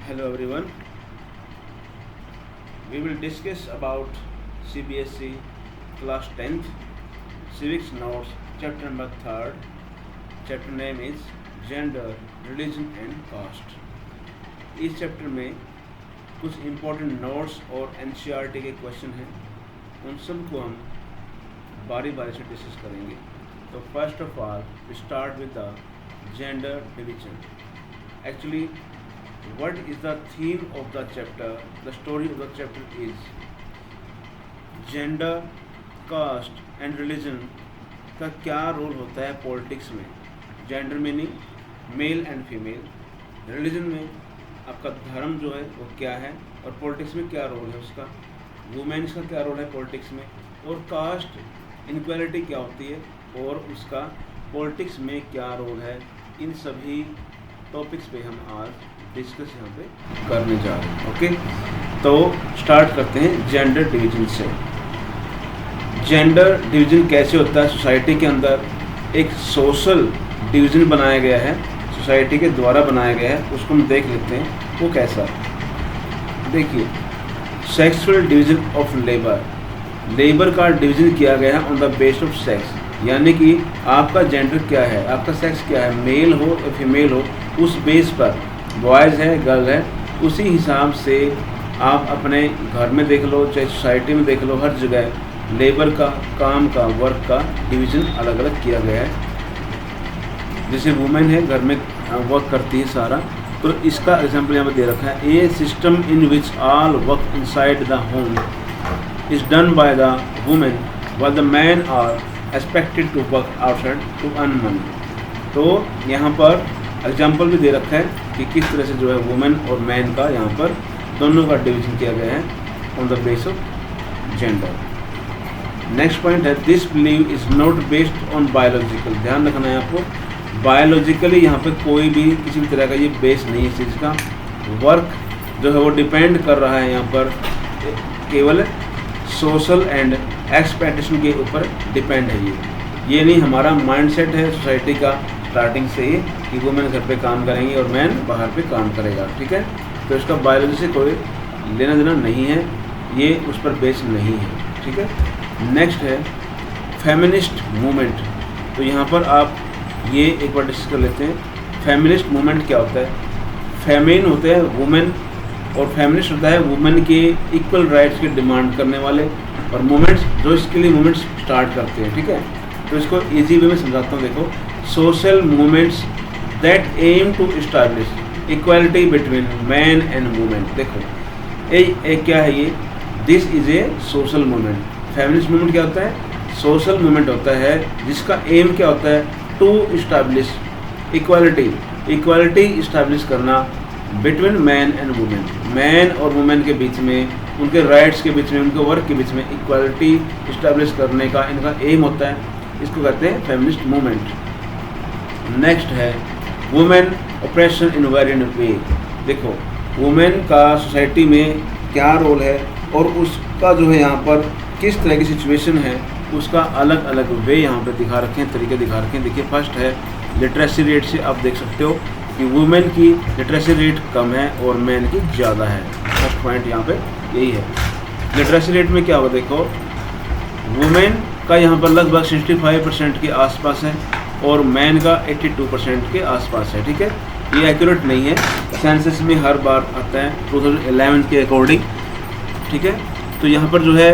Hello everyone. We will discuss about CBSE class 10th civics notes chapter number 3rd. Chapter name is Gender, Religion and Caste. इस chapter में कुछ important notes और NCERT के question हैं, उन सब को हम बारी बारी से डिस्कस करेंगे. तो first of all we start with the gender division. Actually, what is the theme of the chapter? The story of the chapter is gender, caste and religion का क्या रोल होता है पॉलिटिक्स में. Gender meaning male and female, religion में आपका धर्म जो है वो क्या है, और पॉलिटिक्स में क्या रोल है उसका, वुमेन्स का क्या रोल है पॉलिटिक्स में, और कास्ट इनक्वालिटी क्या होती है और उसका पॉलिटिक्स में क्या रोल है. इन सभी टॉपिक्स पे हम आज डिस्कस यहाँ पे करने जा रहे हैं. ओके, तो स्टार्ट करते हैं जेंडर डिवीजन से. जेंडर डिवीजन कैसे होता है सोसाइटी के अंदर? एक सोशल डिवीजन बनाया गया है, सोसाइटी के द्वारा बनाया गया है, उसको हम देख लेते हैं वो कैसा. देखिए, sexual division of labour. Labour का डिवीजन किया गया है on the base of sex, यानी कि आपका जेंडर क्या है, आपका सेक्स क्या है, मेल हो या फीमेल हो, उस बेस पर बॉयज़ है गर्ल है, उसी हिसाब से आप अपने घर में देख लो चाहे सोसाइटी में देख लो, हर जगह लेबर का, काम का, वर्क का डिवीज़न अलग अलग किया गया है. जैसे वुमेन है घर में वर्क करती है सारा, तो इसका एग्जांपल यहाँ पर दे रखा है. A system in which all work inside the home is done by the women while the man are expected to work outside to earn money. तो यहाँ पर एग्जाम्पल भी दे रखा है कि किस तरह से जो है वुमेन और मैन का यहाँ पर दोनों का डिवीजन किया गया है on the base of gender. Next point है this believe is not based on biological. ध्यान रखना है आपको, बायोलॉजिकली यहाँ पे कोई भी किसी भी तरह का ये बेस नहीं है. इस चीज़ का वर्क जो है वो डिपेंड कर रहा है यहाँ पर केवल सोशल एंड एक्सपेक्टेशन के ऊपर डिपेंड है. ये नहीं हमारा माइंडसेट है सोसाइटी का स्टार्टिंग से ही कि वुमेन घर पे काम करेंगी और मैन बाहर पे काम करेगा. ठीक है, तो इसका बायोलॉजी से कोई लेना देना नहीं है, ये उस पर बेस नहीं है. ठीक है, नेक्स्ट है फेमिनिस्ट मूवमेंट. तो यहाँ पर आप ये एक बार डिस्कस कर लेते हैं. फेमिनिस्ट मूवमेंट क्या होता है? फेमिन होते हैं वुमेन और फेमिनिस्ट होता है वुमेन के इक्वल राइट्स की डिमांड करने वाले, और मूवमेंट्स जो इसके लिए मूवमेंट्स स्टार्ट करते हैं. ठीक है, तो इसको इजी वे में समझाता हूँ. देखो, social movements that aim to establish equality between man and women. देखो एक क्या है ये, this is a social movement. Feminist movement क्या होता है? सोशल मूवमेंट होता है जिसका एम क्या होता है? टू इस्टेब्लिश इक्वालिटी इस्टेब्लिश करना between man and women. Man और वुमेन के बीच में, उनके राइट्स के बीच में, उनके वर्क के बीच में इक्वालिटी इस्टेब्लिश करने का इनका एम होता है. इसको कहते हैं फेमिनिस्ट मूवमेंट. नेक्स्ट है वुमेन ऑपरेशन इन वेरियंट वे. देखो, वुमेन का सोसाइटी में क्या रोल है और उसका जो है यहाँ पर किस तरह की सिचुएशन है, उसका अलग अलग वे यहाँ पे दिखा रखे हैं, तरीके दिखा रखे हैं. देखिए, फर्स्ट है लिटरेसी रेट से आप देख सकते हो कि वुमेन की लिटरेसी रेट कम है और मैन की ज़्यादा है. फर्स्ट पॉइंट यहाँ पे यही है. लिटरेसी रेट में क्या होगा? देखो, वुमेन का यहाँ पर लगभग 65% के आसपास है और मैन का 82% के आसपास है. ठीक है, ये एक्यूरेट नहीं है, सेंसस में हर बार आता है 2011 के अकॉर्डिंग. ठीक है, तो यहाँ पर जो है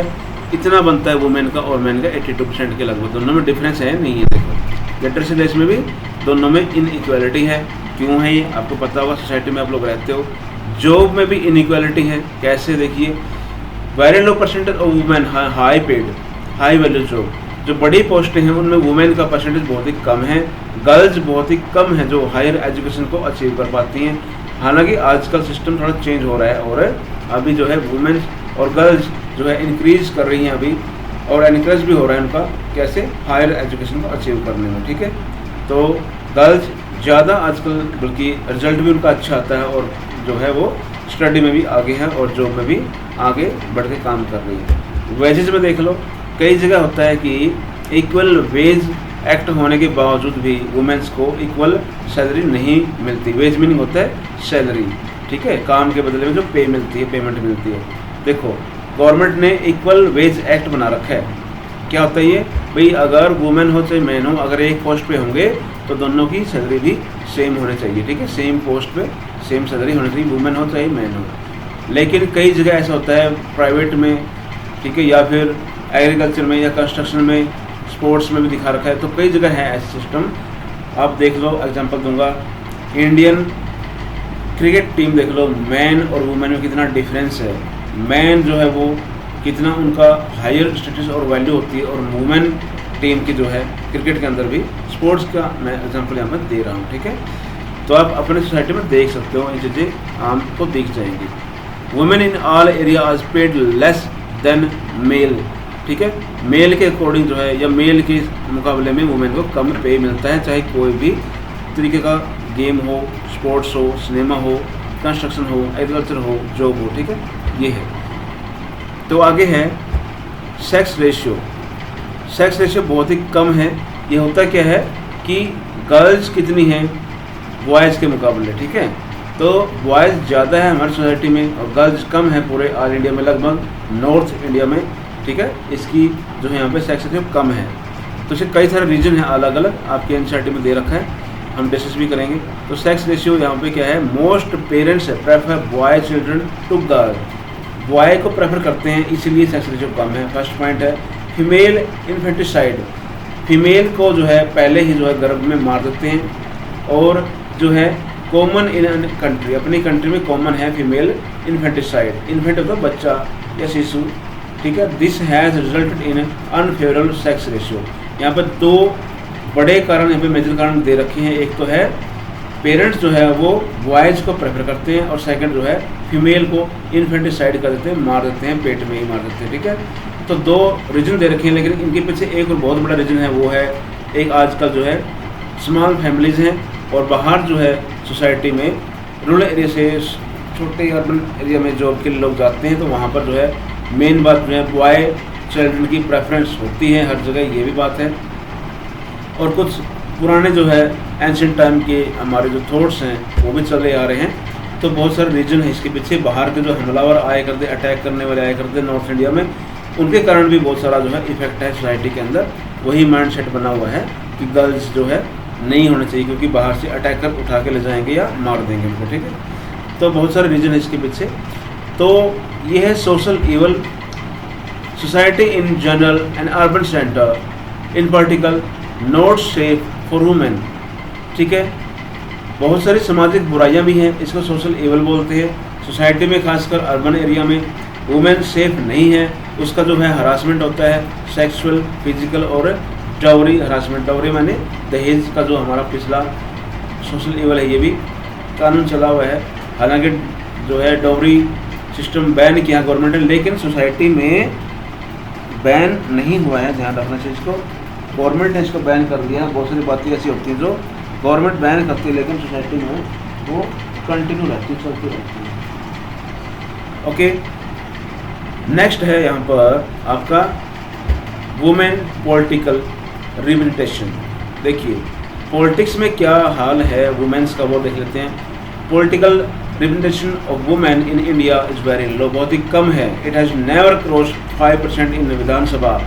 इतना बनता है वुमेन का और मैन का 82% के लगभग. दोनों में डिफरेंस है नहीं है. देखो, लिटरेसी रेट में भी दोनों में इनइक्वालिटी है. क्यों है ये आपको पता होगा, सोसाइटी में आप लोग रहते हो. जॉब में भी इनइक्वालिटी है. कैसे? देखिए, very low percentage of women high paid high value job. जो बड़ी पोस्टें हैं उनमें वुमेन का परसेंटेज बहुत ही कम है. गर्ल्स बहुत ही कम है जो हायर एजुकेशन को अचीव कर पाती हैं. हालांकि आजकल सिस्टम थोड़ा चेंज हो रहा है और अभी जो है वुमेन और गर्ल्स जो है इंक्रीज कर रही हैं अभी, और इनक्रेज भी हो रहा है उनका कैसे हायर एजुकेशन को अचीव करने में. ठीक है, तो गर्ल्स ज़्यादा आजकल, बल्कि रिजल्ट भी उनका अच्छा आता है और जो है वो स्टडी में भी आगे है और जॉब में भी आगे बढ़ के काम कर रही है. वेजेस में देख लो, कई जगह होता है कि इक्वल वेज एक्ट होने के बावजूद भी वुमेन्स को इक्वल सैलरी नहीं मिलती. वेज मीनिंग होता है सैलरी. ठीक है, काम के बदले में जो पे मिलती है, पेमेंट मिलती है। देखो गवर्नमेंट ने इक्वल वेज एक्ट बना रखा है। क्या होता है ये भाई, अगर वुमेन हो चाहे मैन हो, अगर एक पोस्ट पे होंगे तो दोनों की सैलरी भी सेम होनी चाहिए। ठीक है, सेम पोस्ट पे सेम सैलरी होनी चाहिए, वुमेन हो चाहे मैन हो। लेकिन कई जगह ऐसा होता है प्राइवेट में, ठीक है, या फिर एग्रीकल्चर में या कंस्ट्रक्शन में, स्पोर्ट्स में भी दिखा रखा है। तो कई जगह है ऐसा सिस्टम। आप देख लो, एग्जांपल दूंगा, इंडियन क्रिकेट टीम देख लो, मैन और वुमेन में कितना डिफरेंस है। मैन जो है वो कितना उनका हायर स्टेटस और वैल्यू होती है, और वुमेन टीम की जो है क्रिकेट के अंदर भी, स्पोर्ट्स का मैं एग्जांपल यहाँ पर दे रहा हूँ। ठीक है, तो आप अपने सोसाइटी में देख सकते हो, ये चीज़ें आपको दिख जाएंगी। Women in all area are paid less than male. ठीक है, मेल के अकॉर्डिंग जो है, या मेल के मुकाबले में वुमेन को कम पे मिलता है, चाहे कोई भी तरीके का गेम हो, स्पोर्ट्स हो, सिनेमा हो, कंस्ट्रक्शन हो, एग्रीकल्चर हो, जॉब हो। ठीक है, ये है। तो आगे है सेक्स रेशियो। सेक्स रेशियो बहुत ही कम है। ये होता क्या है कि गर्ल्स कितनी हैं बॉयज़ के मुकाबले। ठीक है, तो बॉयज़ ज़्यादा है हमारी सोसाइटी में और गर्ल्स कम है पूरे ऑल इंडिया में, लगभग नॉर्थ इंडिया में। ठीक है, इसकी जो है यहाँ पे सेक्स रेशियो कम है। तो इसके कई सारे रीजन हैं अलग अलग, आपके एनसीईआरटी में दे रखा है, हम डिस्कस भी करेंगे। तो सेक्स रेशियो यहाँ पे क्या है, most parents prefer boy children to girl. Boy को प्रेफर करते हैं, इसीलिए सेक्स रेशियो कम है। फर्स्ट पॉइंट है फीमेल इन्फेंटिसाइड। फीमेल को जो है पहले ही जो है गर्भ में मार देते हैं, और जो है कॉमन इन कंट्री, अपनी कंट्री में कॉमन है फीमेल इन्फेंटिसाइड। इन्फेंट होता है बच्चा या शिशु। ठीक है, this has resulted in unfavourable sex ratio. यहाँ पर दो बड़े कारण, यहाँ पे मेजर कारण दे रखे हैं। एक तो है पेरेंट्स जो है वो बॉयज़ को प्रेफर करते हैं, और सेकंड जो है फीमेल को इन्फेंटिसाइड कर देते हैं, मार देते हैं, पेट में ही मार देते हैं। ठीक है, तो दो रीजन दे रखे हैं, लेकिन इनके पीछे एक और बहुत बड़ा रीजन है, वो है एक आजकल जो है स्मॉल फैमिलीज़ हैं, और बाहर जो है सोसाइटी में रूरल एरिया से छोटे अर्बन एरिया में जॉब के लिए लोग जाते हैं, तो वहाँ पर जो है मेन बात जो है बॉय चिल्ड्रन की प्रेफरेंस होती है हर जगह, ये भी बात है। और कुछ पुराने जो है एंशिएंट टाइम के हमारे जो थॉट्स हैं वो भी चले आ रहे हैं। तो बहुत सारे रीजन है इसके पीछे। बाहर के जो हमलावर आए करते, अटैक करने वाले आए करते नॉर्थ इंडिया में, उनके कारण भी बहुत सारा जो है इफेक्ट है सोसाइटी के अंदर। वही माइंडसेट बना हुआ है कि गर्ल्स जो है नहीं होना चाहिए, क्योंकि बाहर से अटैकर उठा के ले जाएंगे या मार देंगे उनको। ठीक है, तो बहुत सारे रीजन है इसके पीछे। तो ये है social evil. Society in general and urban centre in particular not safe for women. ठीक है, बहुत सारी सामाजिक बुराइयां भी हैं, इसको सोशल इवल बोलते हैं। सोसाइटी में खासकर अर्बन एरिया में वुमेन सेफ नहीं है। उसका जो है हरासमेंट होता है, सेक्सुअल, फिजिकल और डाउरी हरासमेंट। डाउरी माने दहेज का जो हमारा पिछला सोशल इवल है, ये भी कानून चला हुआ है। हालांकि जो है डाउरी सिस्टम बैन किया गवर्नमेंट ने, लेकिन सोसाइटी में बैन नहीं हुआ है, ध्यान रखना चाहिए इसको। गवर्नमेंट ने इसको बैन कर दिया। बहुत सारी बातें ऐसी होती हैं जो गवर्नमेंट बैन करती है, लेकिन सोसाइटी में वो कंटिन्यू रहती है, चलती रहती है। ओके, नेक्स्ट है यहाँ पर आपका वुमेन पॉलिटिकल रिप्रेजेंटेशन। देखिए पॉलिटिक्स में क्या हाल है वुमेन्स का, वो देख लेते हैं। Political representation of women in India is very low, बहुत ही कम है। It has never cross 5% in Vidhan Sabha.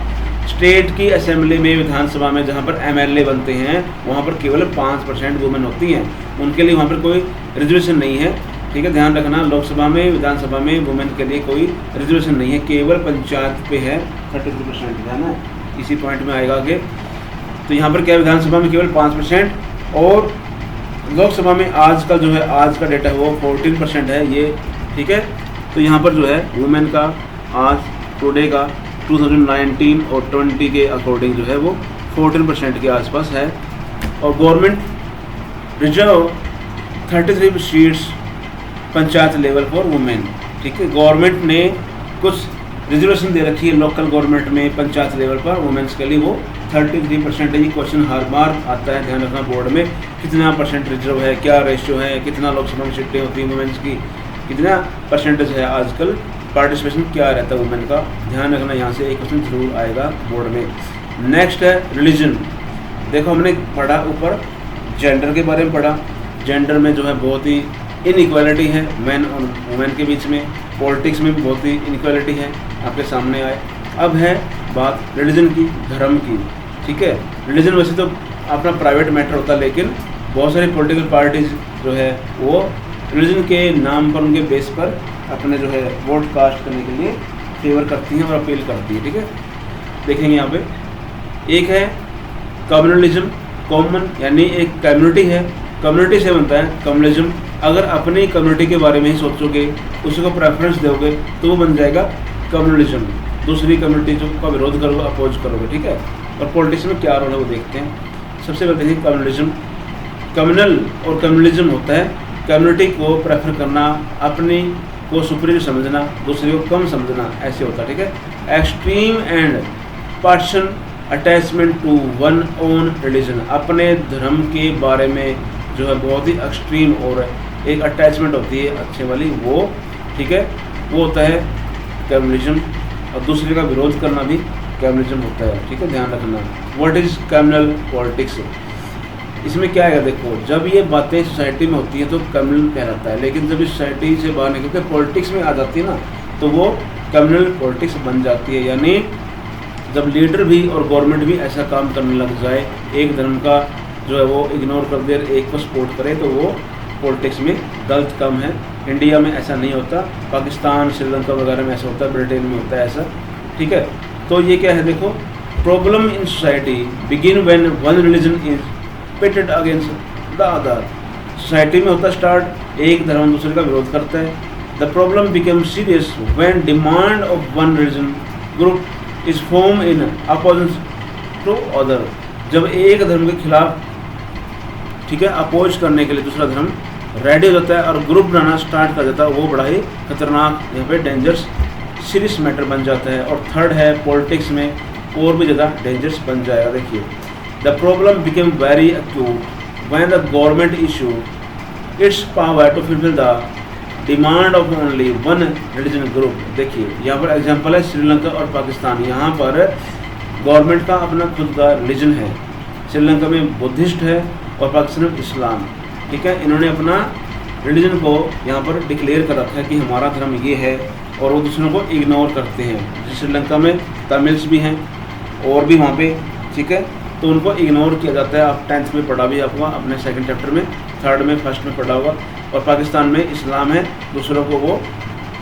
State की असेंबली में, विधानसभा में जहाँ पर एमएलए बनते हैं, वहाँ पर केवल 5% वुमेन होती हैं। उनके लिए वहाँ पर कोई रिजर्वेशन नहीं है। ठीक है, ध्यान रखना, लोकसभा में, विधानसभा में वुमेन के लिए कोई रिजर्वेशन नहीं है, केवल पंचायत पे है 33%। है ना, इसी पॉइंट में आएगा आगे। तो यहाँ पर क्या, विधानसभा में केवल 5%, और लोकसभा में आज का जो है, आज का डेटा है वो 14% है ये। ठीक है, तो यहाँ पर जो है वुमेन का आज टुडे का 2019 और 20 के अकॉर्डिंग जो है वो 14% के आसपास है। और government reserve 33 seats panchayat level for women. ठीक है, गवर्नमेंट ने कुछ रिजर्वेशन दे रखी है लोकल गवर्नमेंट में पंचायत लेवल पर वुमेन्स के लिए, वो 33% है। ये क्वेश्चन हर बार आता है, ध्यान रखना बोर्ड में, कितना परसेंट रिजर्व है, क्या रेशियो है, कितना लोकसभा में सीटें होती हैं वुमेन्स की, कितना परसेंटेज है आजकल पार्टिसिपेशन, क्या रहता है वुमेन का, ध्यान रखना। यहाँ से एक क्वेश्चन जरूर आएगा बोर्ड में। नेक्स्ट है रिलीजन। देखो हमने पढ़ा ऊपर जेंडर के बारे में पढ़ा। जेंडर में जो है बहुत ही इनइक्वालिटी है मैन और वुमेन के बीच में, पॉलिटिक्स में भी बहुत ही इनइक्वालिटी है, आपके सामने आए। अब है बात रिलीजन की, धर्म की, ठीक है। रिलीजन वैसे तो अपना प्राइवेट मैटर होता है, लेकिन बहुत सारी पॉलिटिकल पार्टीज जो है वो रिलीजन के नाम पर, उनके बेस पर अपने जो है वोट कास्ट करने के लिए फेवर करती हैं और अपील करती है, ठीक है। देखेंगे यहाँ पे एक है कम्युनलिज्म, कॉमन यानी एक कम्युनिटी है, कम्युनिटी से बनता है कम्युनलिज्म। अगर अपनी कम्युनिटी के बारे में ही सोचोगे, उसी को प्रेफरेंस दोगे, तो वो बन जाएगा कम्युनलिज्म। दूसरी कम्युनिटी जो का विरोध करोगे, अपोज करोगे, ठीक है। और पॉलिटिक्स में क्या रोल है वो देखते हैं। सबसे पहले देखिए कम्युनलिज्म। कम्युनल और कम्युनलिज्म होता है कम्युनिटी को प्रेफर करना, अपनी को सुपीरियर समझना, दूसरे को कम समझना, ऐसे होता है, ठीक है। Extreme and partisan attachment to one own religion, अपने धर्म के बारे में जो है बहुत ही एक्सट्रीम और एक अटैचमेंट होती है अच्छे वाली, वो, ठीक है, वो होता है कम्युनलिज्म। और दूसरे का विरोध करना भी कम्युनलिज्म होता है, ठीक है, ध्यान रखना। What is communal politics? इसमें क्या है, देखो, जब ये बातें सोसाइटी में होती हैं तो कम्युनल कहलाता है, लेकिन जब इस सोसाइटी से बाहर निकल के पॉलिटिक्स में आ जाती है ना, तो वो कम्युनल पॉलिटिक्स बन जाती है। यानी जब लीडर भी और गवर्नमेंट भी ऐसा काम करने लग जाए, एक धर्म का जो है वो इग्नोर कर दे, एक को सपोर्ट करे, तो वो पॉलिटिक्स में गलत काम है। इंडिया में ऐसा नहीं होता, पाकिस्तान, श्रीलंका वगैरह में ऐसा होता है, ब्रिटेन में होता है ऐसा, ठीक है। तो ये क्या है, देखो, problem in society begin when one religion is pitted against the other. Society में होता स्टार्ट, एक धर्म दूसरे का विरोध करता है। The problem become serious when demand of one religion group is form in opposition to other. जब एक धर्म के खिलाफ, ठीक है, अपोज करने के लिए दूसरा धर्म रेडी हो जाता है और ग्रुप बनाना स्टार्ट कर देता है, वो बड़ा ही खतरनाक, यहाँ पे डेंजरस सीरियस मैटर बन जाता है। और थर्ड है पॉलिटिक्स में और भी ज़्यादा डेंजरस बन जाएगा। देखिए, the problem became very acute when the government issue its power to fulfil the demand of only one religion group. देखिए, यहाँ पर एग्जाम्पल है श्रीलंका और पाकिस्तान। यहाँ पर गवर्नमेंट का अपना खुद का रिलीजन है, श्रीलंका में बुद्धिस्ट है और पाकिस्तान में इस्लाम, ठीक है। इन्होंने अपना रिलीजन को यहाँ पर डिक्लेयर कर रखा है कि हमारा धर्म ये है, और वो दूसरों को इग्नोर करते हैं। श्रीलंका में तमिल्स भी हैं और भी वहाँ पे, ठीक है, तो उनको इग्नोर किया जाता है। आप 10th में पढ़ा भी आपको अपने सेकंड चैप्टर में, 3rd में, 1st में पढ़ा होगा। और पाकिस्तान में इस्लाम है, दूसरों को वो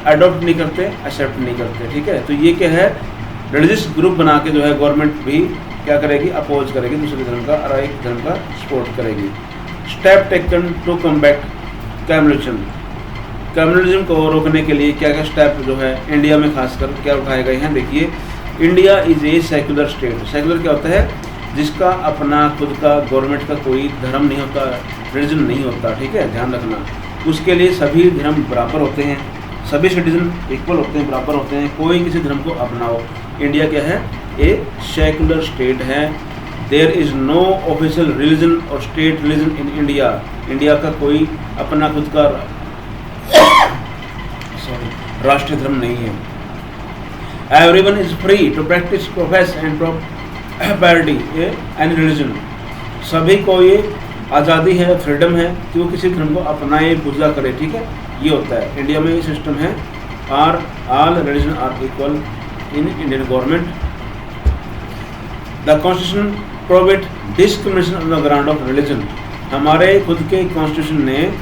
अडोप्ट नहीं करते, एक्सेप्ट नहीं करते, ठीक है। तो ये क्या है, रिलीजियस ग्रुप बना के जो है गवर्नमेंट भी क्या करेगी, अपोज करेगी दूसरे धर्म का और एक धर्म का सपोर्ट करेगी। Step taken to combat communalism. Communalism को रोकने के लिए क्या क्या स्टेप जो है इंडिया में खासकर क्या उठाए गए हैं। देखिए, India is a secular state. Secular क्या होता है, जिसका अपना खुद का गवर्नमेंट का कोई धर्म नहीं होता, रिलीजन नहीं होता, ठीक है, ध्यान रखना। उसके लिए सभी धर्म बराबर होते हैं, सभी सिटीजन इक्वल होते हैं, बराबर होते हैं, कोई किसी धर्म को अपनाओ। इंडिया क्या है, ए सेक्युलर स्टेट है। There is no official religion और state religion in India. India का कोई अपना खुद का राष्ट्रीय धर्म नहीं है। Everyone is free to practise, profess and propagate any religion. सभी को ये आज़ादी है, फ्रीडम है कि वो किसी धर्म को अपनाए, पूजा करे, ठीक है, ये होता है। इंडिया में ये सिस्टम है। All religion are equal in Indian government. The constitution prohibit discrimination on the ground of religion. हमारे खुद के कॉन्स्टिट्यूशन ने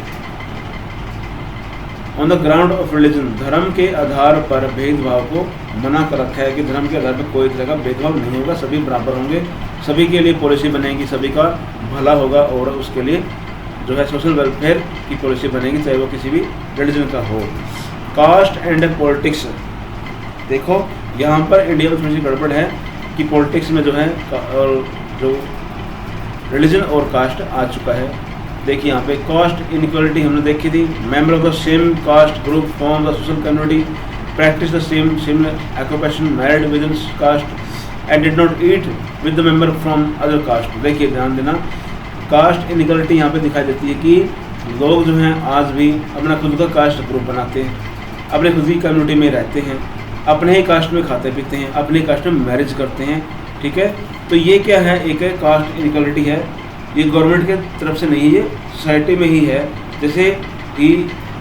on the ground of religion, धर्म के आधार पर भेदभाव को मना कर रखा है कि धर्म के आधार पर कोई तरह का भेदभाव नहीं होगा, सभी बराबर होंगे, सभी के लिए पॉलिसी बनेगी, सभी का भला होगा और उसके लिए जो है सोशल वेलफेयर की पॉलिसी बनेगी, चाहे वो किसी भी रिलीजन का हो। Caste and politics. देखो, यहाँ पर इंडिया में थोड़ी सी गड़बड़ है कि पॉलिटिक्स में जो है और जो रिलीजन और कास्ट आ चुका है। देखिए, यहाँ पे कास्ट इनइक्वालिटी हमने देखी थी। Member of the same caste group form the social community, practice the same similar occupation, married within caste and did not eat with the member from other caste. देखिए, ध्यान देना, cast inequality यहाँ पे दिखाई देती है कि लोग जो हैं आज भी अपना खुद का कास्ट ग्रुप बनाते हैं, अपने खुद की कम्युनिटी में रहते हैं, अपने ही कास्ट में खाते पीते हैं, अपने कास्ट में मैरिज करते हैं, ठीक है। तो ये क्या है, एक कास्ट इनइक्वालिटी है। ये गवर्नमेंट के तरफ से नहीं है, सोसाइटी में ही है। जैसे कि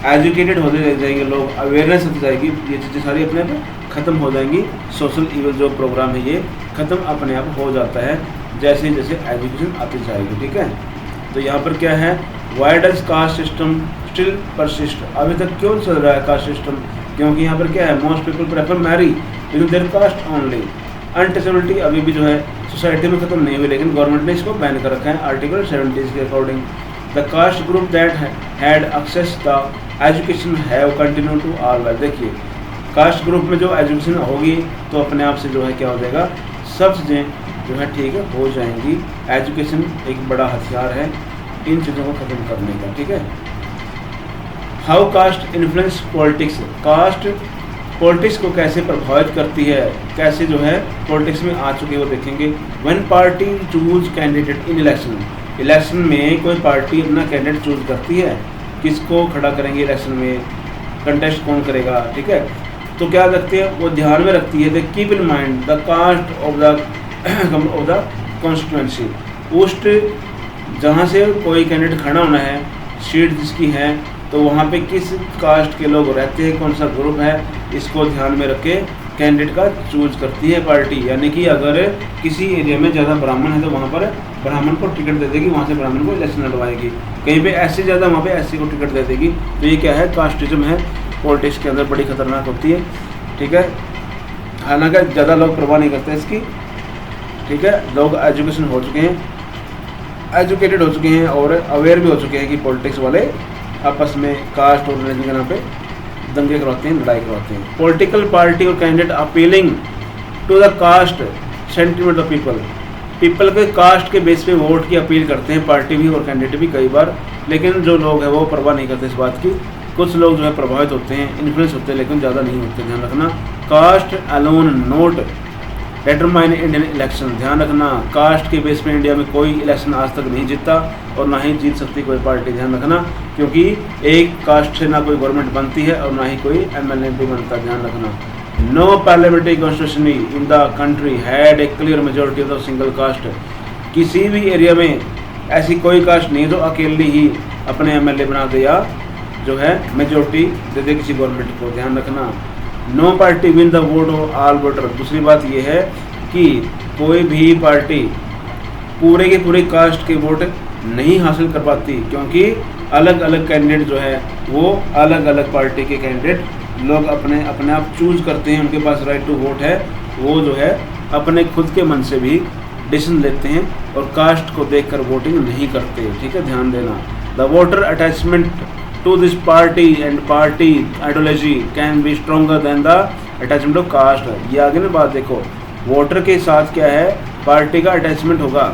एजुकेटेड होते रह जाएंगे लोग, अवेयरनेस होती जाएगी, ये चीज़ें सारी अपने आप ख़त्म हो जाएंगी। सोशल इवल जो प्रोग्राम है ये ख़त्म अपने आप हो जाता है जैसे जैसे एजुकेशन आती जाएगी, ठीक है। तो यहाँ पर क्या है, why does caste system still persist, अभी तक क्यों चल रहा है कास्ट सिस्टम, क्योंकि यहाँ पर क्या है, most people prefer marry with their caste only. Untouchability अभी भी जो है सोसाइटी में ख़त्म नहीं हुई, लेकिन गवर्नमेंट ने इसको बैन कर रखा है आर्टिकल 70 के according. The caste group that had access the education have continue to all well. देखिए कास्ट ग्रुप में जो एजुकेशन होगी तो अपने आप से जो है क्या हो जाएगा, सब चीज़ें जो है ठीक है हो जाएंगी। एजुकेशन एक बड़ा हथियार है इन चीज़ों को ख़त्म करने का, ठीक है। How caste influence politics, caste politics को कैसे प्रभावित करती है, कैसे जो है पॉलिटिक्स में आ चुके वो देखेंगे। When party choose candidate in election, election में कोई पार्टी अपना कैंडिडेट चूज करती है, किसको खड़ा करेंगे इलेक्शन में, कंटेस्ट कौन करेगा, ठीक है। तो क्या रखती है वो ध्यान में रखती है, the keep in mind the caste of the constituency, post जहाँ से कोई कैंडिडेट खड़ा होना है, सीट जिसकी है, तो वहाँ पे किस कास्ट के लोग रहते हैं, कौन सा ग्रुप है, इसको ध्यान में रख के कैंडिडेट का चूज करती है पार्टी। यानी कि अगर किसी एरिया में ज़्यादा ब्राह्मण है तो वहाँ पर ब्राह्मण को टिकट दे देगी, वहाँ से ब्राह्मण को इलेक्शन लड़वाएगी। कहीं पे एससी ज़्यादा, वहाँ पे एससी को टिकट दे देगी। तो ये क्या है, कास्टिज्म है, पॉलिटिक्स के अंदर बड़ी खतरनाक होती है, ठीक है। हालांकि ज़्यादा लोग परवाह नहीं करते इसकी, ठीक है। लोग एजुकेशन हो चुके हैं, एजुकेटेड हो चुके हैं और अवेयर भी हो चुके हैं कि पॉलिटिक्स वाले आपस में कास्ट और रिलीजन के नाम पे दंगे करवाते हैं, लड़ाई करवाते हैं। पॉलिटिकल पार्टी और candidate appealing to the caste sentiment of people के कास्ट के बेस पे वोट की अपील करते हैं पार्टी भी और कैंडिडेट भी कई बार, लेकिन जो लोग हैं वो परवाह नहीं करते इस बात की। कुछ लोग जो है प्रभावित होते हैं, इन्फ्लुएंस होते हैं, लेकिन ज़्यादा नहीं होते, ध्यान रखना। Caste alone not determine Indian election, ध्यान रखना कास्ट के बेस पे इंडिया में कोई इलेक्शन आज तक नहीं जीता और ना ही जीत सकती कोई पार्टी, ध्यान रखना। क्योंकि एक कास्ट से ना कोई गवर्नमेंट बनती है और ना ही कोई एमएलए भी बनता, ध्यान रखना। No parliamentary constitution in the country had a clear majority of single caste, किसी भी एरिया में ऐसी कोई कास्ट नहीं जो अकेली ही अपने एमएलए बना दे या जो है मेजोरिटी दे दे किसी गवर्नमेंट को, ध्यान रखना। No party win the vote of all voter, दूसरी बात यह है कि कोई भी पार्टी पूरे के पूरे कास्ट के वोट नहीं हासिल कर पाती, क्योंकि अलग अलग कैंडिडेट जो है वो अलग अलग पार्टी के कैंडिडेट लोग अपने आप चूज करते हैं, उनके पास राइट टू वोट है, वो जो है अपने खुद के मन से भी डिसीजन लेते हैं और कास्ट को देखकर वोटिंग नहीं करते, ठीक है, ध्यान देना। The voter attachment to this party and party ideology can be stronger than the attachment of caste। ये आगे में बात देखो, वोटर के साथ क्या है, पार्टी का अटैचमेंट होगा,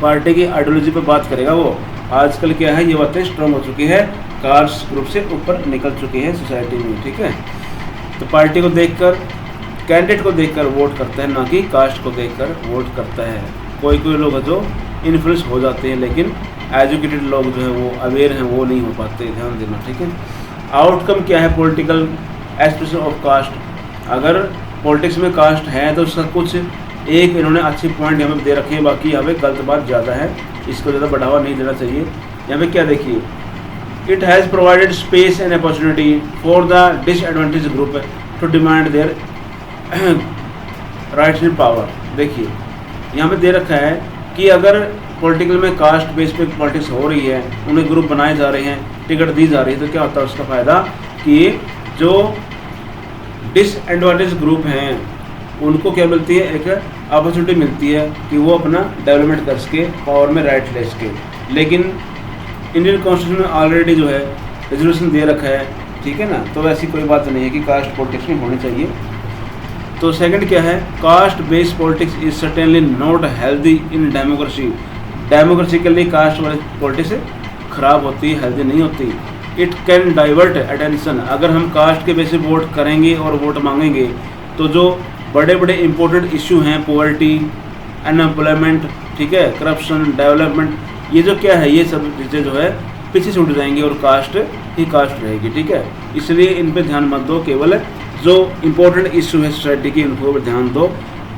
पार्टी की आइडियोलॉजी पे बात करेगा वो। आजकल क्या है, ये बातें स्ट्रॉन्ग हो चुकी है, कास्ट ग्रुप से ऊपर निकल चुकी है सोसाइटी में, ठीक है। तो पार्टी को देखकर, कैंडिडेट को देखकर वोट करता है, ना कि कास्ट को देखकर वोट करता है। कोई लोग जो इन्फ्लुएंस हो जाते हैं, लेकिन एजुकेटेड लोग जो है वो अवेयर हैं, वो नहीं हो पाते, ध्यान देना, ठीक है। आउटकम क्या है पॉलिटिकल एक्सप्रेशन ऑफ कास्ट, अगर पॉलिटिक्स में कास्ट है तो उसका कुछ एक इन्होंने अच्छे पॉइंट यहाँ पे दे रखे हैं, बाकी यहाँ पे गलत बात ज़्यादा है, इसको ज़्यादा बढ़ावा नहीं देना चाहिए। यहाँ पे क्या देखिए, it has provided space and opportunity for the disadvantage group to demand their rights and power. देखिए यहाँ पे दे रखा है कि अगर पॉलिटिकल में कास्ट बेस पे पॉलिटिक्स हो रही है, उन्हें ग्रुप बनाए जा रहे हैं, टिकट दी जा रही है, तो क्या होता है उसका फ़ायदा कि जो डिसएडवांटेज ग्रुप हैं उनको क्या मिलती है, एक अपॉर्चुनिटी मिलती है कि वो अपना डेवलपमेंट कर सके, पावर में राइट ले सके। लेकिन इंडियन कॉन्स्टिट्यूशन में ऑलरेडी जो है रिजर्वेशन दे रखा है, ठीक है ना, तो वैसी कोई बात नहीं है कि कास्ट पॉलिटिक्स में होनी चाहिए। तो सेकंड क्या है, caste based politics is certainly not healthy in democracy, democracy के लिए कास्ट वाली पॉलिटिक्स खराब होती है, हेल्दी नहीं होती। इट कैन डाइवर्ट अटेंशन, अगर हम कास्ट के बेसिस वोट करेंगे और वोट मांगेंगे तो जो बड़े बड़े इंपॉर्टेंट इशू हैं, पॉवर्टी, अनएम्प्लॉयमेंट, ठीक है, करप्शन, डेवलपमेंट, ये जो क्या है, ये सब चीज़ें जो है पीछे छूट जाएंगी और कास्ट ही कास्ट रहेगी, ठीक है। इसलिए इन पे ध्यान मत दो, केवल जो इम्पोर्टेंट इशू है सोसाइटी की उनको पर ध्यान दो,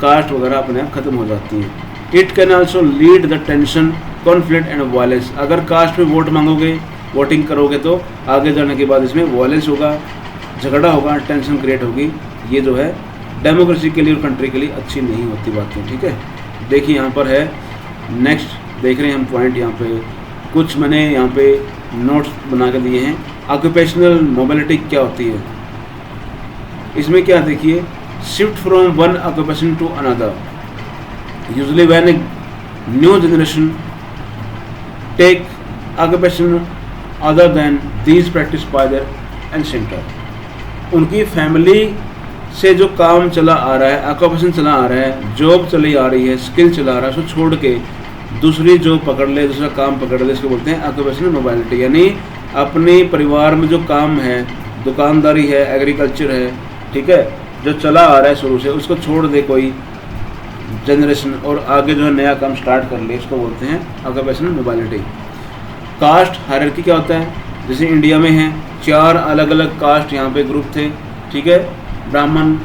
कास्ट वगैरह अपने आप खत्म हो जाती है। It can also lead the tension, conflict and violence, अगर कास्ट में वोट मांगोगे वोटिंग करोगे तो आगे जाने के बाद इसमें वॉयलेंस होगा, झगड़ा होगा, टेंशन क्रिएट होगी। ये जो है डेमोक्रेसी के लिए और कंट्री के लिए अच्छी नहीं होती बातें, ठीक है। देखिए यहाँ पर है नेक्स्ट देख रहे हैं हम पॉइंट, यहाँ पे कुछ मैंने यहाँ पे नोट्स बना के दिए हैं। ऑक्यूपेशनल मोबिलिटी क्या होती है, इसमें क्या देखिए, shift from one occupation to another, usually when a new generation take occupation other than these practice by their ancestor. उनकी फैमिली से जो काम चला आ रहा है, ऑक्यूपेशन चला आ रहा है, जॉब चली आ रही है, स्किल चला आ रहा है, उसको छोड़ के दूसरी जॉब पकड़ ले, दूसरा काम पकड़ ले, इसको बोलते हैं ऑक्यूपेशनल मोबिलिटी। यानी अपने परिवार में जो काम है, दुकानदारी है, एग्रीकल्चर है, ठीक है, जो चला आ रहा है शुरू से, उसको छोड़ दे कोई जनरेशन और आगे जो है नया काम स्टार्ट कर ले, इसको बोलते हैं ऑक्यूपेशनल मोबिलिटी। कास्ट हायरार्की क्या होता है, जैसे इंडिया में है 4 अलग अलग कास्ट यहाँ पे ग्रुप थे, ठीक है, ब्राह्मण,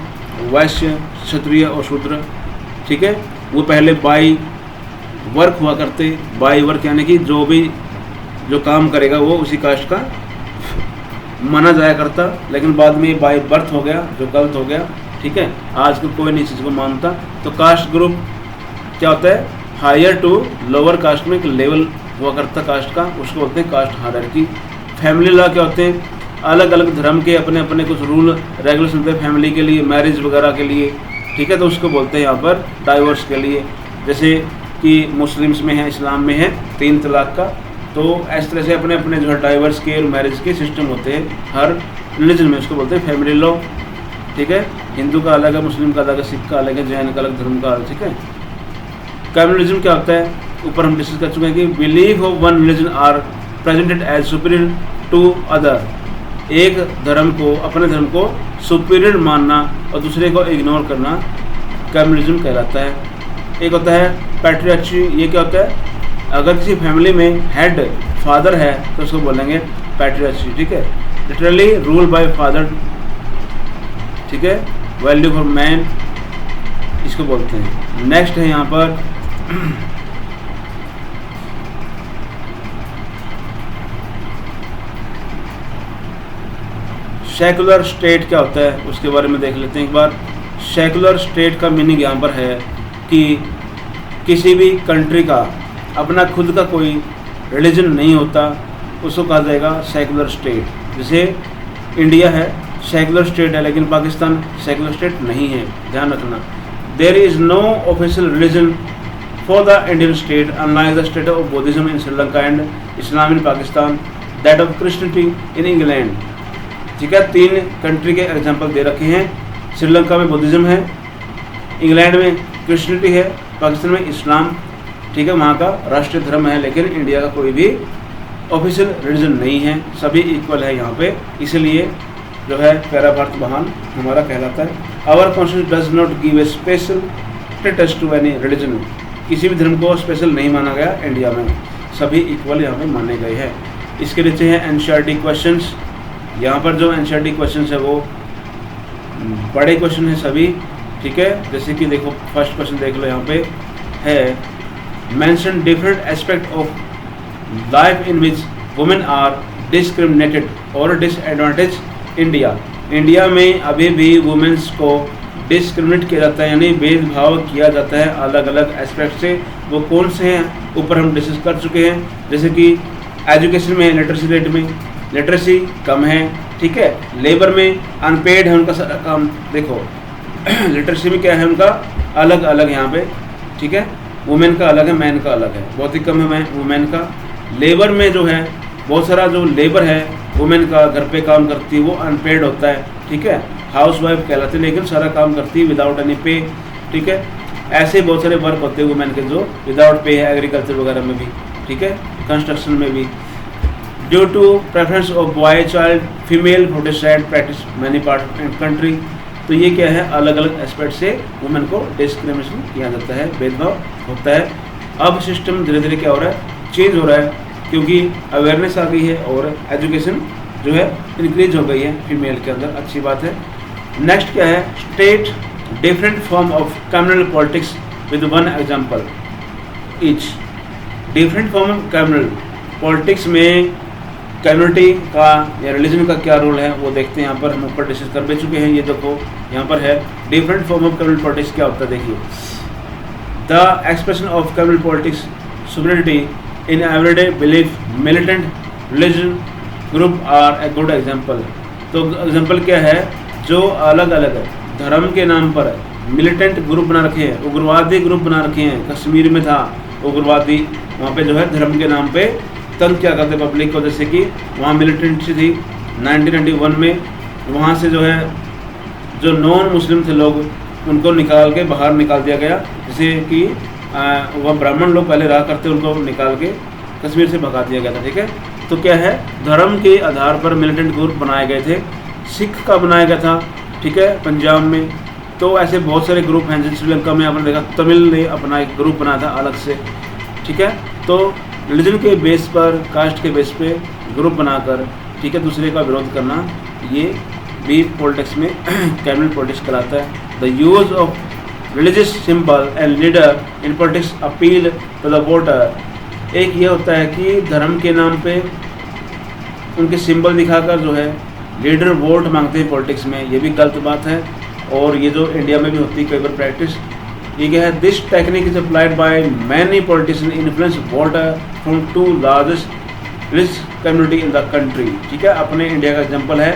वैश्य, क्षत्रिय और शूद्र, ठीक है। वो पहले बाई वर्क हुआ करते, बाई वर्क यानी कि जो काम करेगा वो उसी कास्ट का माना जाया करता, लेकिन बाद में बाई बर्थ हो गया जो गलत हो गया, ठीक है। आजकल कोई नहीं चीज़ को मानता। तो कास्ट ग्रुप क्या होता है, हायर टू लोअर कास्ट में एक लेवल हुआ करता कास्ट का, उसको बोलते हैं कास्ट हायरार्की। फैमिली लॉ क्या होते हैं, अलग अलग धर्म के अपने अपने कुछ रूल रेगुलेशन होते हैं फैमिली के लिए, मैरिज वगैरह के लिए, ठीक है। तो उसको बोलते हैं यहाँ पर डाइवोर्स के लिए, जैसे कि मुस्लिम्स में है, इस्लाम में है 3 तलाक का। तो इस तरह से अपने अपने जो है डाइवोर्स के और मैरिज के सिस्टम होते हैं हर रिलीजन में, उसको बोलते हैं फैमिली लॉ, ठीक है। हिंदू का अलग है, मुस्लिम का अलग है, सिख का अलग है, जैन का अलग, धर्म का अलग, ठीक है। कम्युनलिज्म क्या होता है, ऊपर हम डिस्कस कर चुके हैं कि belief of one religion are presented as superior to other. एक धर्म को, अपने धर्म को सुपीरियर मानना और दूसरे को इग्नोर करना कम्युनलिज्म कहलाता है। एक होता है पैट्रियार्ची, ये क्या होता है, अगर किसी फैमिली में हेड फादर है तो उसको बोलेंगे पैट्रियार्ची, ठीक है। लिटरली रूल बाय फादर, ठीक है। वैल्यू फॉर मैन इसको बोलते हैं। नेक्स्ट है यहाँ पर सेकुलर स्टेट क्या होता है, उसके बारे में देख लेते हैं एक बार। सेकुलर स्टेट का मीनिंग यहाँ पर है कि किसी भी कंट्री का अपना खुद का कोई रिलीजन नहीं होता, उसको कहा जाएगा सेकुलर स्टेट। जैसे इंडिया है सेकुलर स्टेट है, लेकिन पाकिस्तान सेकुलर स्टेट नहीं है, ध्यान रखना। There is no official religion for the Indian state unlike the state of Buddhism in Sri Lanka and Islam in Pakistan, that of Christianity in England, ठीक है। 3 कंट्री के एग्जाम्पल दे रखे हैं। श्रीलंका में बुद्धिज्म है, इंग्लैंड में क्रिश्चियनिटी है, पाकिस्तान में इस्लाम, ठीक है, वहाँ का राष्ट्रीय धर्म है, लेकिन इंडिया का कोई भी ऑफिशियल रिलीजन नहीं है, सभी इक्वल है यहाँ पे। इसलिए जो है प्यारा भारत महान हमारा कहलाता है। Our constitution does not give a special status to any religion, किसी भी धर्म को स्पेशल नहीं माना गया इंडिया में, सभी इक्वल यहाँ पे माने गए हैं। इसके नीचे है एनसीईआरटी क्वेश्चंस। यहाँ पर जो एनसीईआरटी क्वेश्चंस है वो बड़े क्वेश्चन है सभी, ठीक है। जैसे कि देखो फर्स्ट क्वेश्चन देख लो, यहाँ पे है mention different aspect of life in which women are discriminated और डिसएडवांटेज इंडिया। इंडिया में अभी भी वुमेन्स को डिस्क्रिमिनेट किया जाता है, यानी भेदभाव किया जाता है अलग अलग एस्पेक्ट से। वो कौन से हैं ऊपर हम डिस्कस कर चुके हैं, जैसे कि एजुकेशन में, लिटरेसी रेट में लिटरेसी कम है, ठीक है। लेबर में अनपेड है उनका सारा काम, देखो लिटरेसी में क्या है उनका अलग अलग यहाँ पे, ठीक है। वुमेन का अलग है, मैन का अलग है, बहुत ही कम है वुमेन का। लेबर में जो है बहुत सारा जो लेबर है वुमेन का घर पे काम करती है वो अनपेड होता है, ठीक है, हाउस वाइफ कहलाती है, लेकिन सारा काम करती है विदाउट एनी पे, ठीक है। ऐसे बहुत सारे वर्क होते हैं वुमेन के जो विदाउट पे है, एग्रीकल्चर वगैरह में भी, ठीक है, कंस्ट्रक्शन में भी। Due to preference of boy child female protestant practice many part and country, तो ये क्या है अलग अलग एस्पेक्ट से वुमेन को डिस्क्रिमिनेशन किया जाता है, भेदभाव होता है। अब सिस्टम धीरे धीरे क्या हो रहा है, चेंज हो रहा है, क्योंकि अवेयरनेस आ गई है और एजुकेशन जो है इंक्रीज हो गई है फीमेल के अंदर, अच्छी बात है। नेक्स्ट क्या है, state different form of communal politics with one example each. Different form of communal politics में कम्युनिटी का या रिलीजन का क्या रोल है वो देखते हैं। यहाँ पर हम ऊपर डिस्कस कर भी चुके हैं। ये देखो यहाँ पर है different form of communal politics क्या होता है। देखिए, the expression of communal politics superiority in everyday belief militant religion group are a good example. तो एग्जाम्पल क्या है, जो अलग अलग धर्म के नाम पर मिलिटेंट ग्रुप बना रखे हैं, उग्रवादी ग्रुप बना रखे हैं। कश्मीर में था उग्रवादी, वहाँ पे जो है धर्म के नाम पे तंग क्या करते पब्लिक को, जैसे कि वहाँ मिलिटेंसी थी 1991 में। वहाँ से जो है जो नॉन मुस्लिम थे लोग उनको निकाल के बाहर निकाल दिया गया, जैसे कि वह ब्राह्मण लोग पहले रहा करते उनको निकाल के कश्मीर से भगा दिया गया था। ठीक है, तो क्या है, धर्म के आधार पर मिलिटेंट ग्रुप बनाए गए थे। सिख का बनाया गया था, ठीक है, पंजाब में। तो ऐसे बहुत सारे ग्रुप हैं। जैसे श्रीलंका में आपने देखा तमिल ने अपना एक ग्रुप बनाया था अलग से। ठीक है, तो रिलीजन के बेस पर, कास्ट के बेस पे ग्रुप बनाकर, ठीक है, दूसरे का विरोध करना, ये भी पॉलिटिक्स में कम्युनल पॉलिटिक्स कहलाता है। The use of religious symbol and leader in politics appeal to the voter. एक ये होता है कि धर्म के नाम पे उनके सिंबल दिखाकर जो है लीडर वोट मांगते हैं पॉलिटिक्स में, ये भी गलत बात है। और ये जो इंडिया में भी होती है कई बार प्रैक्टिस, ये क्या है, this technique is applied by many politician influence voter from to largest rich community in the country. ठीक है, अपने इंडिया का एग्जाम्पल है,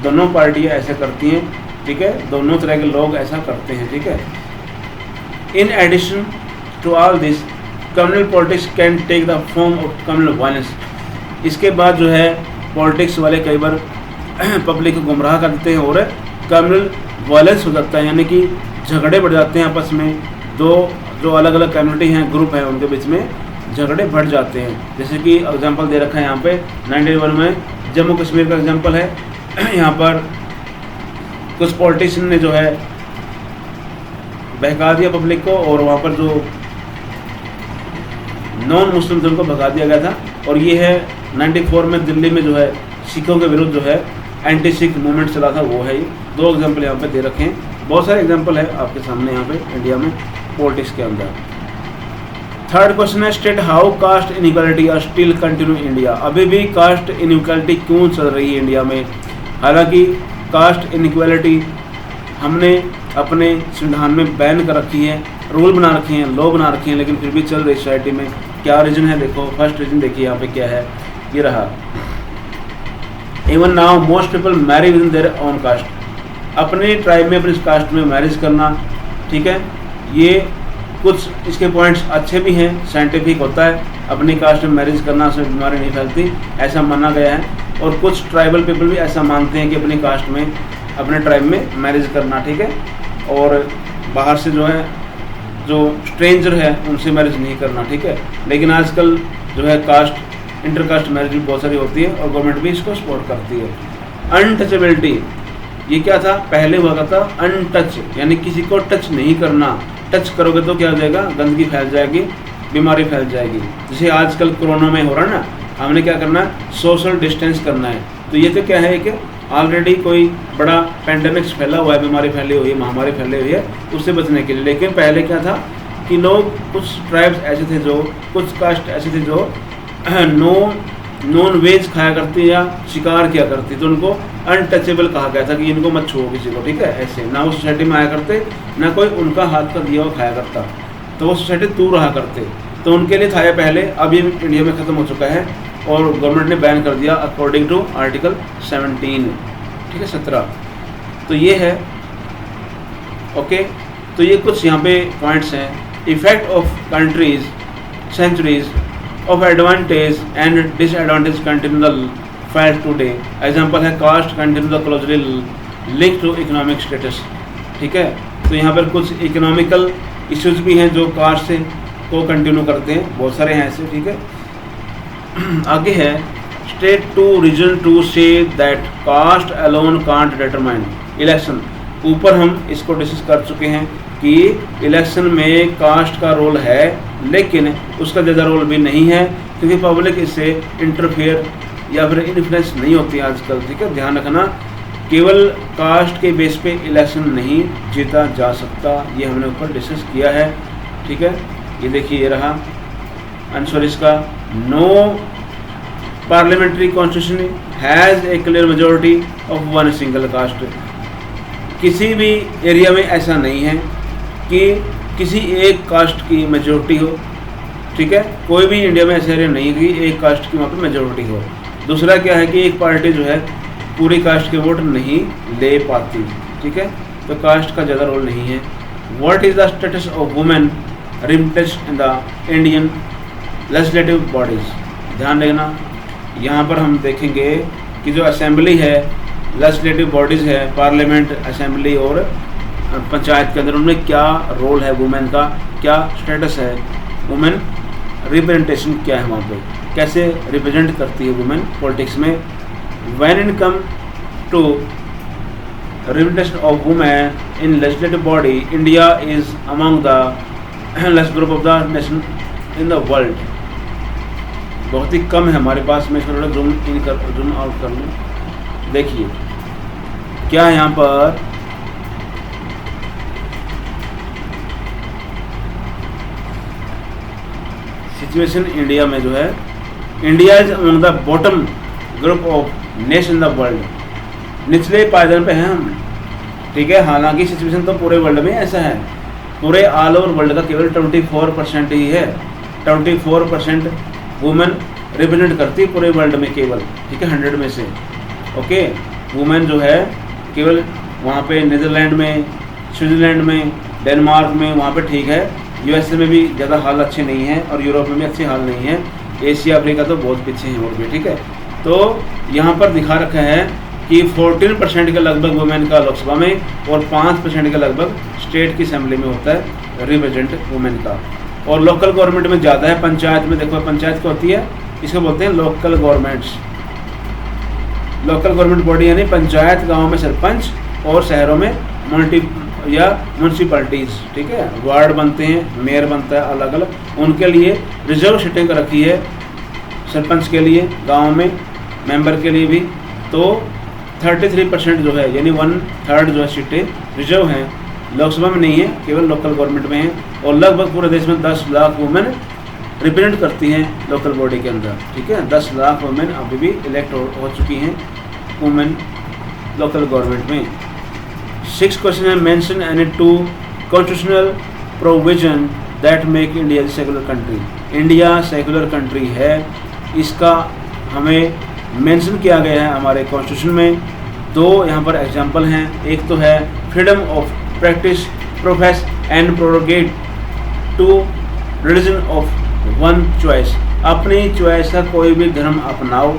दोनों पार्टियां ऐसा करती हैं। ठीक है, दोनों तरह के लोग ऐसा करते हैं। ठीक है, in addition to all this communal politics can take the form of communal violence. इसके बाद जो है पॉलिटिक्स वाले कई बार पब्लिक को गुमराह कर देते हैं और कम्युनल वायलेंस हो जाता है, यानी कि झगड़े बढ़ जाते हैं आपस में। दो जो अलग अलग कम्युनिटी हैं, ग्रुप हैं, उनके बीच में झगड़े बढ़ जाते हैं। जैसे कि एग्जांपल दे रखा है यहाँ पे 91 में जम्मू कश्मीर का एग्जांपल है। यहाँ पर कुछ पॉलिटिशियन ने जो है बहका दिया पब्लिक को, और वहाँ पर जो नॉन मुस्लिम थे उनको भगा दिया गया था। और ये है 94 में दिल्ली में जो है सिखों के विरुद्ध जो है एंटी सिख मूवमेंट चला था, वो है ये। दो एग्जाम्पल यहाँ पे दे रखे हैं, बहुत सारे एग्जाम्पल है आपके सामने यहाँ पे इंडिया में पॉलिटिक्स के अंदर। थर्ड क्वेश्चन है, state how caste inequality are still continue India. अभी भी कास्ट इनइक्वालिटी क्यों चल रही है इंडिया में? हालांकि कास्ट इनइक्वालिटी हमने अपने संविधान में बैन कर रखी है, रूल बना रखे हैं, लॉ बना रखे हैं, लेकिन फिर भी चल रही सोसाइटी में। क्या रीजन है? देखो, फर्स्ट रीजन देखिए यहाँ पे क्या है, ये रहा, even now most people marry within their own caste. अपने ट्राइब में, अपने कास्ट में मैरिज करना, ठीक है, ये कुछ इसके पॉइंट्स अच्छे भी हैं, साइंटिफिक होता है, अपनी कास्ट में मैरिज करना उसमें बीमारी नहीं फैलती, ऐसा माना गया है। और कुछ ट्राइबल पीपल भी ऐसा मानते हैं कि अपनी कास्ट में, अपने ट्राइब में मैरिज करना, ठीक है, और बाहर से जो है, जो स्ट्रेंजर है उनसे मैरिज नहीं करना, ठीक है। लेकिन आजकल जो है कास्ट, इंटरकास्ट मैरिज भी बहुत सारी होती है और गवर्नमेंट भी इसको सपोर्ट करती है। अनटचेबिलिटी, ये क्या था? पहले हुआ करता अनटच, यानी किसी को टच नहीं करना। टच करोगे तो क्या हो जाएगा? गंदगी फैल जाएगी, बीमारी फैल जाएगी। जैसे आजकल कोरोना में हो रहा है ना, हमने क्या करना है? सोशल डिस्टेंस करना है। तो ये तो क्या है कि ऑलरेडी कोई बड़ा पेंडेमिक फैला हुआ है, बीमारी फैली हुई है, महामारी फैली हुई है, उससे बचने के लिए। लेकिन पहले क्या था कि लोग, कुछ ट्राइब्स ऐसे थे जो, कुछ कास्ट ऐसे थे जो नॉन वेज खाया करती या शिकार किया करती, तो उनको अनटचेबल कहा गया था कि इनको मत छुओ किसी को, ठीक है। ऐसे ना वो सोसाइटी में आया करते, ना कोई उनका हाथ का दिया हुआ खाया करता, तो वो सोसाइटी दूर रहा करते। तो उनके लिए था ये पहले, अब ये इंडिया में ख़त्म हो चुका है और गवर्नमेंट ने बैन कर दिया अकॉर्डिंग टू आर्टिकल 17, ठीक है, 17। तो ये है, ओके। तो ये कुछ यहाँ पे पॉइंट्स हैं। Effect of countries, centuries of advantage and disadvantage continue the fact today. एग्जाम्पल है caste continue the closely linked to economic status, ठीक है। तो यहाँ पर कुछ इकोनॉमिकल इश्यूज भी हैं जो कास्ट से को कंटिन्यू करते हैं, बहुत सारे हैं ऐसे, ठीक है। आगे है, state two reason to say that caste alone can't determine election. ऊपर हम इसको डिस्कस कर चुके हैं कि इलेक्शन में कास्ट का रोल है, लेकिन उसका ज़्यादा रोल भी नहीं है, क्योंकि पब्लिक इससे इंटरफेयर या फिर इन्फ्लुएंस नहीं होती आजकल, ठीक है। ध्यान रखना, केवल कास्ट के बेस पे इलेक्शन नहीं जीता जा सकता, ये हमने ऊपर डिस्कस किया है, ठीक है। ये देखिए, ये रहा आंसर इसका, no parliamentary constitution has a clear majority of one single caste. किसी भी एरिया में ऐसा नहीं है कि किसी एक कास्ट की मेजोरिटी हो, ठीक है। कोई भी इंडिया में ऐसा एरिया नहीं है कि एक कास्ट की वहाँ पे मेजोरिटी हो। दूसरा क्या है कि एक पार्टी जो है पूरी कास्ट के वोट नहीं ले पाती, ठीक है। तो कास्ट का ज़्यादा रोल नहीं है। What is the status of women represented in the Indian legislative bodies. ध्यान देना, यहाँ पर हम देखेंगे कि जो असेंबली है, लेजिस्लेटिव बॉडीज़ है, पार्लियामेंट, असेंबली और पंचायत के अंदर उनमें क्या रोल है, वुमेन का क्या स्टेटस है, वुमेन रिप्रेजेंटेशन क्या है, वहाँ पे कैसे रिप्रेजेंट करती है वुमेन पॉलिटिक्स में। When in come to representation of women in legislative body, India is among the less group of the nation in the world. बहुत ही कम है हमारे पास। मैं इसको थोड़ा जूम आउट कर लूँ। देखिए क्या है यहाँ पर, सिचुएशन इंडिया में जो है, India is among the bottom group of nation in the world. निचले पायदान पे हैं हम, ठीक है। हालांकि सिचुएशन तो पूरे वर्ल्ड में ऐसा है, पूरे ऑल ओवर वर्ल्ड का केवल 24% ही है। 24% वुमेन रिप्रेजेंट करती है पूरे वर्ल्ड में केवल, ठीक है, 100 में से। ओके, वुमेन जो है केवल वहाँ पे नीदरलैंड में, स्विट्ज़रलैंड में, डेनमार्क में, वहाँ पे ठीक है। यूएसए में भी ज़्यादा हाल अच्छे नहीं हैं और यूरोप में भी अच्छे हाल नहीं है। एशिया अफ्रीका तो बहुत पीछे हैं और भी, ठीक है। तो यहाँ पर दिखा रखा है कि 14% के लगभग वुमेन का लोकसभा में और 5% के लगभग स्टेट की असेंबली में होता है रिप्रेजेंट वुमेन का। और लोकल गवर्नमेंट में ज़्यादा है। पंचायत में देखो, पंचायत क्या होती है, इसको बोलते हैं local governments. Local government body यानी पंचायत, गाँव में सरपंच और शहरों में म्यूनसिपैलिटीज़, ठीक है। वार्ड बनते हैं, मेयर बनता है अलग अलग। उनके लिए रिजर्व सीटें रखी है, सरपंच के लिए, गांव में मेंबर के लिए भी। तो 33% जो है यानी 1/3 जो है सीटें रिजर्व हैं, लोकसभा में नहीं है, केवल लोकल गवर्नमेंट में है। और लगभग पूरे देश में 10 लाख वुमेन रिप्रेजेंट करती हैं लोकल बॉडी के अंदर, ठीक है। 10 लाख वुमेन अभी भी इलेक्ट हो चुकी हैं वुमेन लोकल गवर्नमेंट में। 6 क्वेश्चन है, mention any 2 constitutional provision that make India secular country. India secular country है, इसका हमें मेंशन किया गया है हमारे कॉन्स्टिट्यूशन में। 2 यहाँ पर एग्जांपल हैं। एक तो है freedom of practice, profess and propagate to religion of one choice. अपनी चॉइस का कोई भी धर्म अपनाओ,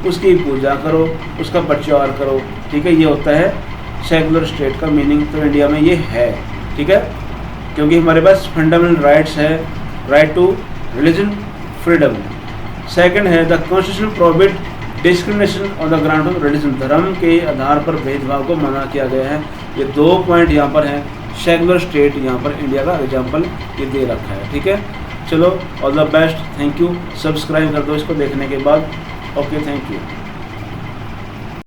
उसकी पूजा करो, उसका प्रचार करो, ठीक है। ये होता है सेकुलर स्टेट का मीनिंग। तो इंडिया में ये है, ठीक है, क्योंकि हमारे पास फंडामेंटल राइट्स है, right to religion, freedom. Second है the constitution prohibit discrimination on the ground of religion. धर्म के आधार पर भेदभाव को मना किया गया है। ये 2 पॉइंट यहाँ पर हैं। सेकुलर स्टेट यहाँ पर इंडिया का एग्जाम्पल ये दे रखा है, ठीक है। चलो, all the best, thank you. Subscribe कर दो इसको देखने के बाद। Okay, thank you.